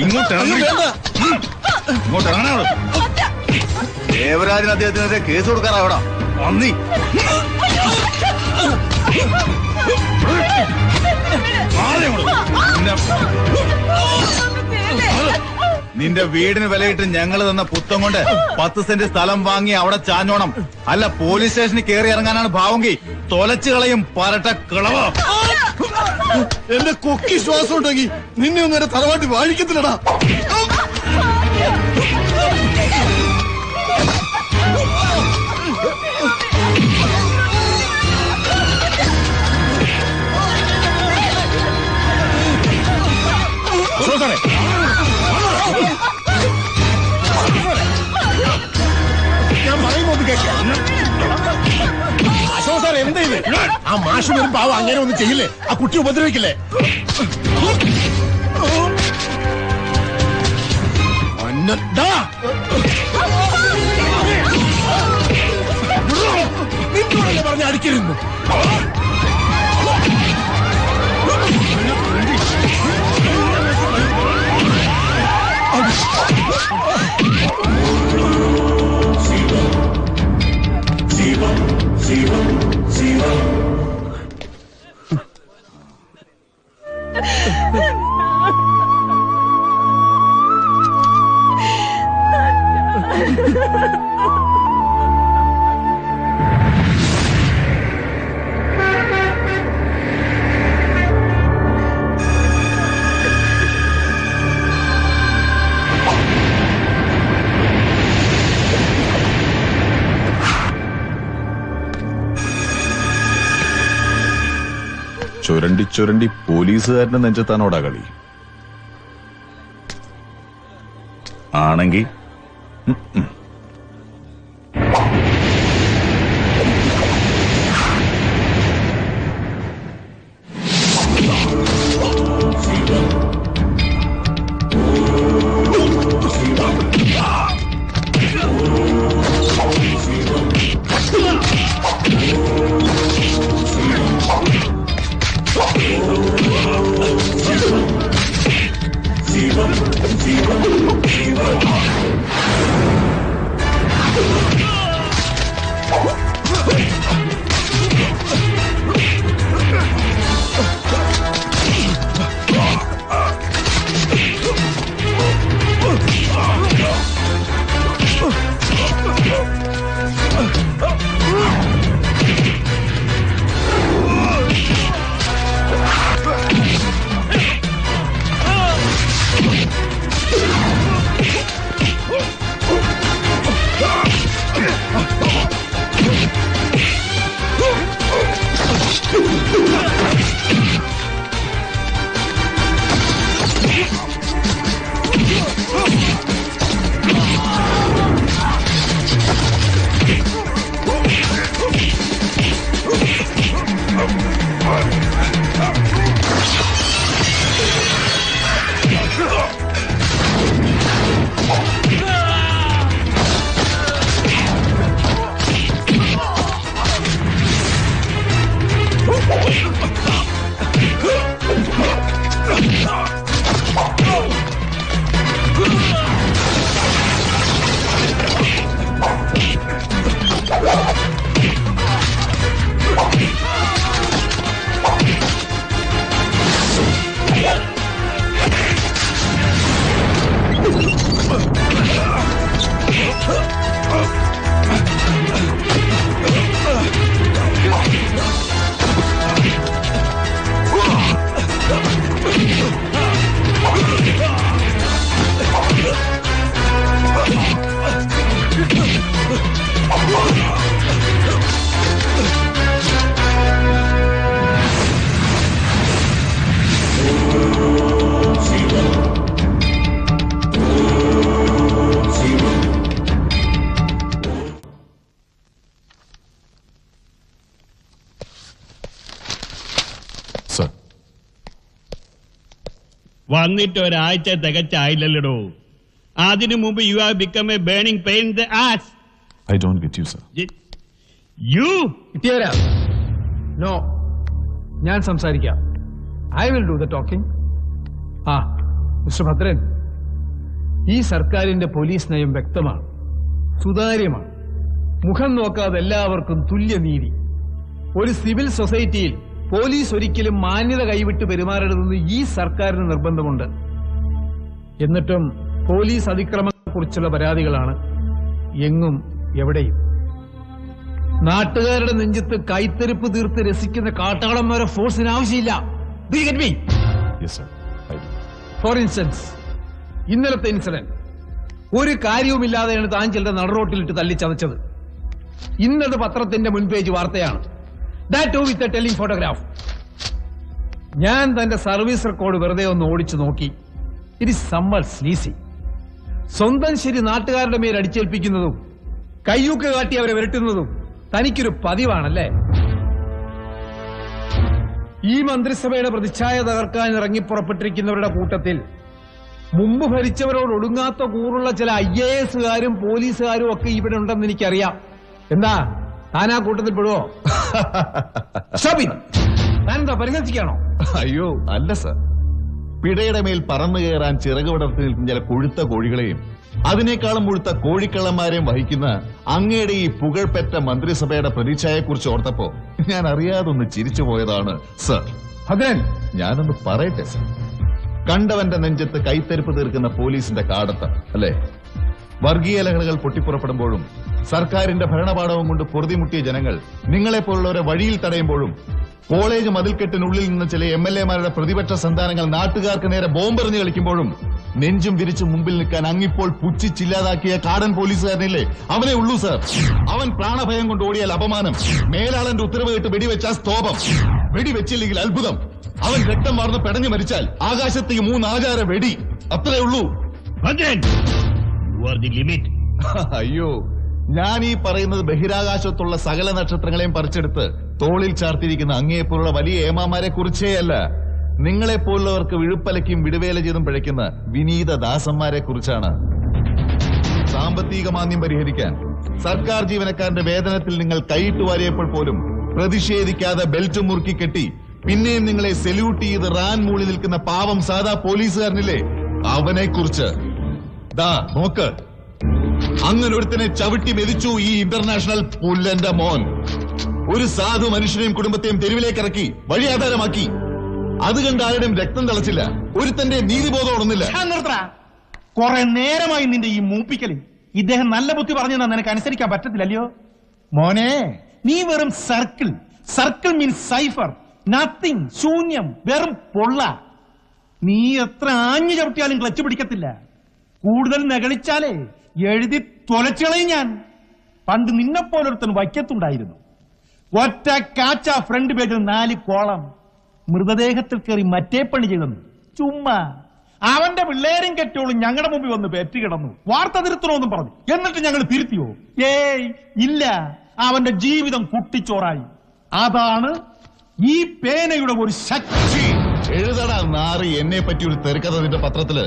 ഇങ്ങോട്ട് ഇറങ്ങടി. ഇങ്ങോട്ട് ഇറങ്ങണോ? ദേവരാജൻ അദ്ദേഹത്തിനെതിരെ കേസ് കൊടുക്കാറാവടാ വന്നി. നിന്റെ വീടിന് വിലയിട്ട് ഞങ്ങൾ തന്ന പുത്തം കൊണ്ട് 10 സെന്റ് സ്ഥലം വാങ്ങി അവിടെ ചാഞ്ഞോണം. അല്ല പോലീസ് സ്റ്റേഷനിൽ കയറി ഇറങ്ങാനാണ് ഭാവമെങ്കിൽ തൊലച്ചു കളയും പരട്ട കിളവ. എന്റെ കൊക്കി ശ്വാസം ഉണ്ടെങ്കിൽ നിന്നെ ഒന്നും തറവാട്ടി വാഴിക്കത്തില്ലടാ. ഞാൻ പറയുന്നത് കേൾക്കാം. അശോക് സാർ എന്താ ഇത്? ആ മാഷ് വരും പാവം അങ്ങനെ ഒന്നും ചെയ്യില്ലേ? ആ കുട്ടി ഉപദ്രവിക്കില്ലേ? നിന്നോടല്ലേ പറഞ്ഞ അടിക്കരുന്നു. ചുരണ്ടി ചുരണ്ടി പോലീസുകാരന്റെ നെഞ്ചത്താണോടാ കളി? ആണെങ്കി വന്നിട്ട് ഒരാഴ്ച തികച്ചായില്ലല്ലോ. അതിനു മുമ്പ് you have become a burning pain in the ass. I don't get you, sir. You? No, ഞാൻ സംസാരിക്കാം. I will do the talking. ആ മിസ്റ്റർ ഭദ്രൻ, ഈ സർക്കാരിന്റെ പോലീസ് നയം വ്യക്തമാണ്, സുതാര്യമാണ്. മുഖം നോക്കാതെ എല്ലാവർക്കും തുല്യനീതി. ഒരു സിവിൽ സൊസൈറ്റിയിൽ പോലീസ് ഒരിക്കലും മാന്യത കൈവിട്ട് പെരുമാറരുതെന്ന് ഈ സർക്കാരിന് നിർബന്ധമുണ്ട്. എന്നിട്ടും പോലീസ് അതിക്രമത്തെക്കുറിച്ചുള്ള പരാതികളാണ് എങ്ങും എവിടെയും. നാട്ടുകാരുടെ നെഞ്ചത്ത് കൈത്തെരുപ്പ് തീർത്ത് രസിക്കുന്ന കാട്ടാളന്മാരെ ഫോഴ്സിന് ആവശ്യമില്ല. ഫോർ ഇൻസ്റ്റൻസ്, ഇന്നലത്തെ ഇൻസിഡന്റ് ഒരു കാര്യവുമില്ലാതെയാണ് താൻ ചിലരുടെ നടുറോട്ടിലിട്ട് തല്ലിച്ചതച്ചത്. ഇന്നത് പത്രത്തിന്റെ മുൻപേജ് വാർത്തയാണ്. That with a telling photograph. ഞാൻ തന്റെ സർവീസ് റെക്കോർഡ് വെറുതെ ഒന്ന് ഓടിച്ചു നോക്കി. It is somewhat sleazy. സ്വന്തം ശരി നാട്ടുകാരുടെ മേൽ അടിച്ചേൽപ്പിക്കുന്നതും കയ്യൂക്ക് കാട്ടി അവരെ വിരട്ടുന്നതും തനിക്കൊരു പതിവാണല്ലേ? ഈ മന്ത്രിസഭയുടെ പ്രതിച്ഛായ തകർക്കാൻ ഇറങ്ങിപ്പുറപ്പെട്ടിരിക്കുന്നവരുടെ കൂട്ടത്തിൽ മുമ്പ് ഭരിച്ചവരോട് ഒടുങ്ങാത്ത കൂറുള്ള ചില IAS-കാരും പോലീസുകാരും ഒക്കെ ഇവിടെ ഉണ്ടെന്ന് എനിക്കറിയാം. എന്താ താനാ കൂട്ടത്തിൽ പെടുവോ? താനെന്താ പരിഹസിക്കാണോ? അയ്യോ അല്ല സർ, പിടയുടെ മേൽ പറന്നു കയറാൻ ചിറക് വിടർത്തി നിൽക്കുന്ന ചില കൊഴുത്ത കോഴികളെയും അതിനേക്കാളും മുഴുത്ത കോഴിക്കള്ളന്മാരെയും വഹിക്കുന്ന അങ്ങയുടെ ഈ പുകഴ്പെറ്റ മന്ത്രിസഭയുടെ പ്രതിച്ഛായയെക്കുറിച്ച് ഓർത്തപ്പോ ഞാൻ അറിയാതൊന്ന് ചിരിച്ചു പോയതാണ് സർ. ഭദ്രൻ, ഞാനൊന്ന് പറയട്ടെ സർ. കണ്ടവന്റെ നെഞ്ചത്ത് കൈത്തരിപ്പ് തീർക്കുന്ന പോലീസിന്റെ കാടത്ത് അല്ലേ? വർഗീയ ലഹളകൾ പൊട്ടിപ്പുറപ്പെടുമ്പോഴും സർക്കാരിന്റെ ഭരണപാഠവും കൊണ്ട് പൊറുതിമുട്ടിയ ജനങ്ങൾ നിങ്ങളെപ്പോലുള്ളവരെ വഴിയിൽ തടയുമ്പോഴും കോളേജ് മതിൽക്കെട്ടിനുള്ളിൽ നിന്ന് ചില MLA-മാരുടെ പ്രതിപക്ഷ സന്താനങ്ങൾ നാട്ടുകാർക്ക് നേരെ ബോംബെറിഞ്ഞ് കളിക്കുമ്പോഴും നെഞ്ചും വിരിച്ചു മുമ്പിൽ നിൽക്കാൻ അങ്ങിപ്പോൾ പുച്ഛിച്ചില്ലാതാക്കിയ കാടൻ പോലീസുകാരനില്ലേ, അവനെ ഉള്ളൂ സർ. അവൻ പ്രാണഭയം കൊണ്ട് ഓടിയാൽ അപമാനം, മേലാളന്റെ ഉത്തരവ് കേട്ട് വെടിവെച്ചാൽ സ്തോപം, വെടിവെച്ചില്ലെങ്കിൽ അത്ഭുതം, അവൻ രക്തം വാർന്ന് പെടഞ്ഞു മരിച്ചാൽ ആകാശത്തേക്ക് 3 ആചാര വെടി, അത്രേ ഉള്ളൂ. അയ്യോ, ഞാൻ ഈ പറയുന്നത് ബഹിരാകാശത്തുള്ള സകല നക്ഷത്രങ്ങളെയും പറിച്ചെടുത്ത് തോളിൽ ചാർത്തിരിക്കുന്ന അങ്ങേപ്പോലുള്ള വലിയ ഏമാമാരെ കുറിച്ചേയല്ല, നിങ്ങളെപ്പോലുള്ളവർക്ക് വിഴുപ്പലയ്ക്കും വിടുവേല ചെയ്തും പിഴയ്ക്കുന്ന വിനീത ദാസന്മാരെ കുറിച്ചാണ്. സാമ്പത്തിക മാന്ദ്യം പരിഹരിക്കാൻ സർക്കാർ ജീവനക്കാരന്റെ വേതനത്തിൽ നിങ്ങൾ കൈയിട്ട് വാരിയപ്പോൾ പോലും പ്രതിഷേധിക്കാതെ ബെൽറ്റ് മുറുക്കി കെട്ടി പിന്നെയും നിങ്ങളെ സെല്യൂട്ട് ചെയ്ത് റാൻ മൂളി നിൽക്കുന്ന പാവം സാധാ പോലീസുകാരനില്ലേ, അവനെ കുറിച്ച്. ദാ നോക്ക്, അങ്ങനെ ഒരുത്തനെ ചവിട്ടി മെതിച്ചു ഈ ഇന്റർനാഷണൽ പുല്ലന്റെ മോൻ. ഒരു സാധു മനുഷ്യനെയും കുടുംബത്തെയും തെരുവിലേക്ക് ഇറക്കി വഴിയാധാരമാക്കി. അത് കണ്ട് ആരുടെയും രക്തം തിളച്ചില്ല, ഒരുത്തന്റെ നീതിബോധം ഉണർന്നില്ല. കുറെ നേരമായി നിന്റെ ഈ മൂപ്പിക്കല്. ഇദ്ദേഹം നല്ല ബുദ്ധി പറഞ്ഞു നിനക്ക് അനുസരിക്കാൻ പറ്റത്തില്ലല്ലോ മോനെ. നീ വെറും circle. Circle means cipher, nothing, ശൂന്യം, വെറും പൊള്ള. നീ എത്ര ആഞ്ഞു ചവിട്ടിയാലും ക്ലച്ച് പിടിക്കത്തില്ല. കൂടുതൽ നകളിച്ചാലേ എഴുതി തൊലച്ചുകളയും ഞാൻ. പണ്ട് നിന്നെപ്പോലൊരുത്തൻ വയ്ക്കത്തുണ്ടായിരുന്നു. ഒറ്റ കാച്ച ഫ്രണ്ട് പേജിൽ 4 കോളം. മൃതദേഹത്തിൽ കയറി മറ്റേ പണി ചെയ്തെന്നു ചുമ്മാ. അവന്റെ പിള്ളേരും കെട്ടോളും ഞങ്ങളുടെ മുമ്പിൽ വന്ന് പെറ്റി കിടന്നു. വാർത്ത തിരുത്തണമെന്നും പറഞ്ഞു. എന്നിട്ട് ഞങ്ങൾ തിരുത്തിയോ? ഏയ് ഇല്ല. അവന്റെ ജീവിതം കുട്ടിച്ചോറായി. അതാണ് ഈ പേനയുടെ ഒരു ശക്തി. എഴുതടാ നാറി, എന്നെ പറ്റി ഒരു തെരക്കഥ നിന്റെ പത്രത്തില്.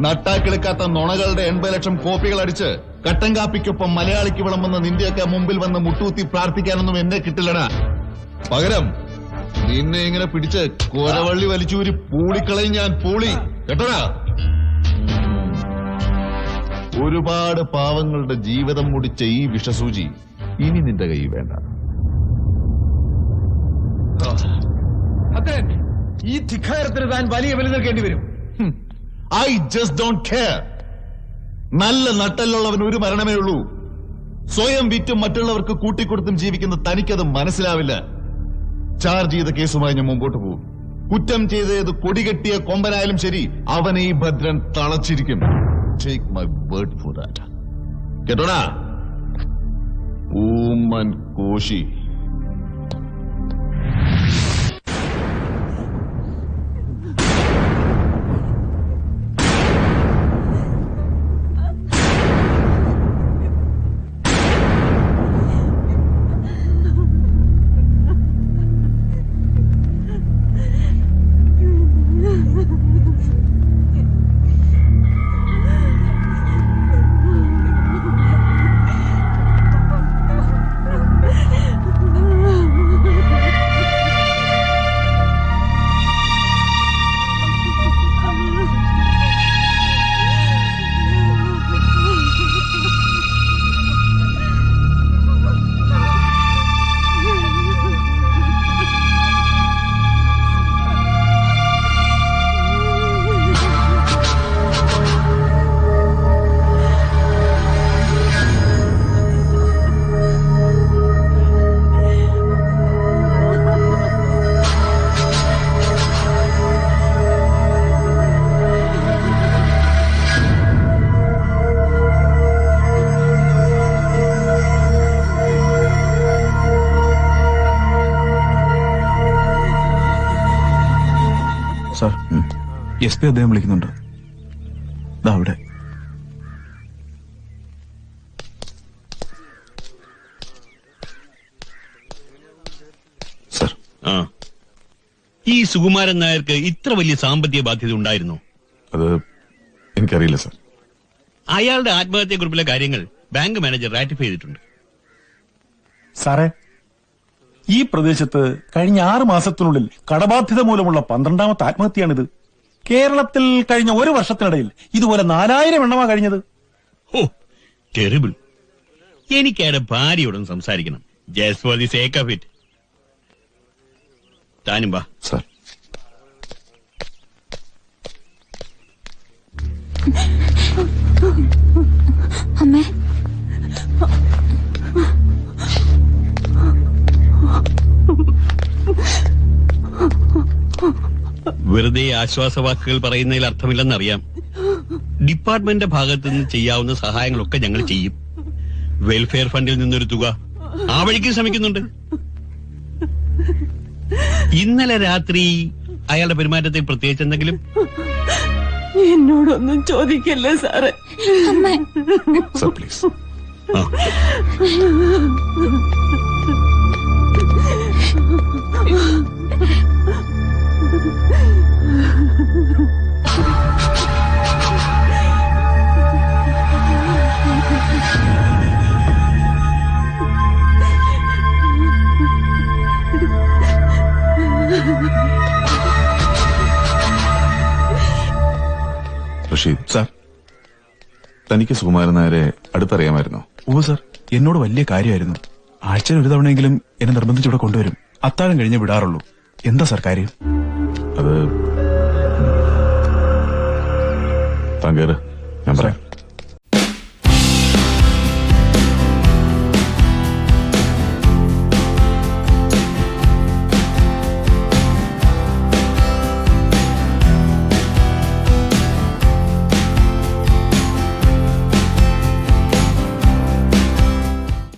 നട്ടാക്കിളിക്കാത്ത നുണകളുടെ 80 ലക്ഷം കോപ്പികൾ അടിച്ച് കട്ടൻ കാപ്പിക്കൊപ്പം മലയാളിക്ക് വിളമ്പുന്ന നിന്റെയൊക്കെ മുമ്പിൽ വന്ന് മുട്ടൂത്തി പ്രാർത്ഥിക്കാനൊന്നും എന്നെ കിട്ടില്ലടാ. പകരം നിന്നെ ഇങ്ങനെ പിടിച്ച് കോരവള്ളി വലിച്ചൂരി പൂളിക്കളയും ഞാൻ, പൂളി കേട്ടോടാ. ഒരുപാട് പാവങ്ങളുടെ ജീവിതം മുടിച്ച ഈ വിഷസൂചി ഇനി നിന്റെ കൈ വേണ്ട. ഈ ധിക്കാരത്തിന് താൻ വലിയ വില നൽകേണ്ടി വരും. I just don't care. നല്ല നട്ടലുള്ളവൻ ഒരു മരണമേ ഉള്ളൂ. സ്വയം വിറ്റും മറ്റുള്ളവർക്ക് കൂട്ടിക്കൊടുത്തും ജീവിക്കുന്ന തനിക്കത് മനസ്സിലാവില്ല. ചാർജ് ചെയ്ത കേസുമായി ഞാൻ മുമ്പോട്ട് പോകും. കുറ്റം ചെയ്തത് കൊടികെട്ടിയ കൊമ്പനായാലും ശരി, അവനെ ഈ ഭദ്രൻ തളച്ചിരിക്കും. Take my word for that. കേട്ടോടാ ഊമൻ കോശി. സാർ SP അദ്ദേഹം വിളിക്കുന്നുണ്ട്. ദാ അവിടെ. സാർ, ആ ഈ സുകുമാരൻ നായർക്ക് ഇത്ര വലിയ സാമ്പത്തിക ബാധ്യത ഉണ്ടായിരുന്നോ? അത് എനിക്കറിയില്ല സാർ. അയാളുടെ ആത്മഹത്യക്കുറിപ്പിലെ കാര്യങ്ങൾ ബാങ്ക് മാനേജർ റാറ്റിഫൈ ചെയ്തിട്ടുണ്ട്. സാറേ, ഈ പ്രദേശത്ത് കഴിഞ്ഞ 6 മാസത്തിനുള്ളിൽ കടബാധ്യത മൂലമുള്ള 12ാമത്തെ ആത്മഹത്യയാണിത്. കേരളത്തിൽ കഴിഞ്ഞ 1 വർഷത്തിനിടയിൽ ഇതുപോലെ 4000 എണ്ണമാ കഴിഞ്ഞത്. ഓ ടെറിബിൾ. എനിക്ക് അയാളുടെ ഭാര്യയോടൊന്ന് സംസാരിക്കണം. Just for the sake of it. താനും വാ. സാർ, അമ്മേ, വെറുതെ ആശ്വാസവാക്കുകൾ പറയുന്നതിൽ അർത്ഥമില്ലെന്നറിയാം. ഡിപ്പാർട്ട്മെന്റിന്റെ ഭാഗത്ത് നിന്ന് ചെയ്യാവുന്ന സഹായങ്ങളൊക്കെ ഞങ്ങൾ ചെയ്യും. വെൽഫെയർ ഫണ്ടിൽ നിന്നൊരു തുക ആ വഴിക്ക് ശ്രമിക്കുന്നുണ്ട്. ഇന്നലെ രാത്രി അയാളുടെ പെരുമാറ്റത്തിൽ പ്രത്യേകിച്ച് എന്തെങ്കിലും? എന്നോടൊന്നും ചോദിക്കല്ലേ സാറേ. അമ്മേ, സാർ പ്ലീസ്. ആ. റഷീദ് സാർ, തനിക്ക് സുകുമാരൻ നായരെ അടുത്തറിയാമായിരുന്നോ? ഓ സാർ, എന്നോട് വലിയ കാര്യമായിരുന്നു. ആഴ്ചയിൽ ഒരു തവണയെങ്കിലും എന്നെ നിർബന്ധിച്ച് ഇവിടെ കൊണ്ടുവരും. അത്താഴം കഴിഞ്ഞേ വിടാറുള്ളൂ. എന്താ സാർ കാര്യം? അത് താൻ കേറ്, ഞാൻ പറയാം.